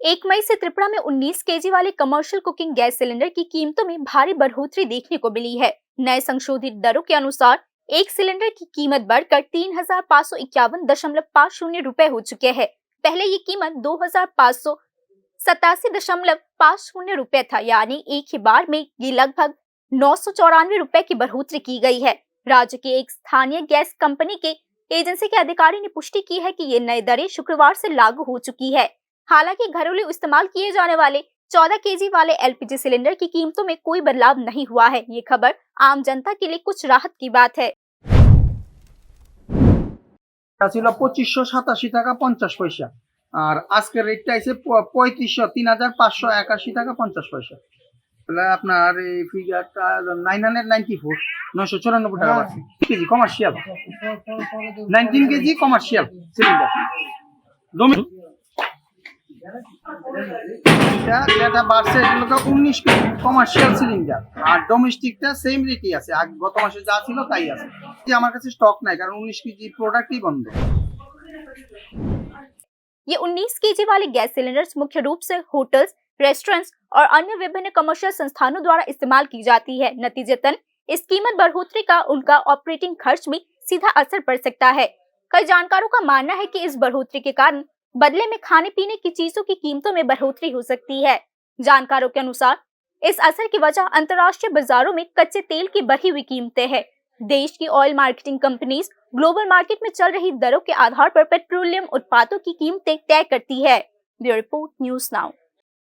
1 मई से त्रिपुरा में 19 केजी वाले कमर्शियल कुकिंग गैस सिलेंडर की कीमतों में भारी बढ़ोतरी देखने को मिली है। नए संशोधित दरों के अनुसार एक सिलेंडर की कीमत बढ़कर 3,551.50 रुपए हो चुके हैं। पहले ये कीमत 2,587.50 रुपए था, यानी एक ही बार में ये लगभग 994 रुपए की बढ़ोतरी की गई है। राज्य के एक स्थानीय गैस कंपनी के एजेंसी के अधिकारी ने पुष्टि की है कि ये नई दरें शुक्रवार से लागू हो चुकी है। हालांकि घरेलू इस्तेमाल किए जाने वाले 14 केजी वाले एलपीजी सिलेंडर की कीमतों में कोई बदलाव नहीं हुआ है। ये खबर आम जनता के लिए कुछ राहत की बात है। ছিল 2587 টাকা 50 পয়সা আর আজকের রেটটা আছে 3583,581 টাকা 50 পয়সা। তাহলে আপনার এই ফিগারটা 994 994 টাকা আছে। KG commercial 19 KG commercial cylinder এটা যেটা বাড়ছে এটা 19 কেজি কমার্শিয়াল সিলিন্ডার আর ডোমেস্টিকটা সেম রেটই আছে গত মাসে যা ছিল তাই আছে। যে আমার কাছে স্টক নাই কারণ 19 কেজি প্রোডাক্টই বন্ধ। ये 19 केजी वाले गैस सिलेंडर्स मुख्य रूप से होटल्स, रेस्टोरेंट्स और अन्य विभिन्न कमर्शियल संस्थानों द्वारा इस्तेमाल की जाती है। नतीजतन इस कीमत बढ़ोतरी का उनका ऑपरेटिंग खर्च में सीधा असर पड़ सकता है। कई जानकारों का मानना है कि इस बढ़ोतरी के कारण बदले में खाने पीने की चीजों की कीमतों में बढ़ोतरी हो सकती है। जानकारों के अनुसार इस असर की वजह अंतर्राष्ट्रीय बाजारों में कच्चे तेल की बढ़ी हुई कीमतें हैं। देश की oil marketing companies global market में चल रही दरों के आधार पर पेट्रोलियम उत्पादों की कीमतें तय करती है। Bureau report, news now.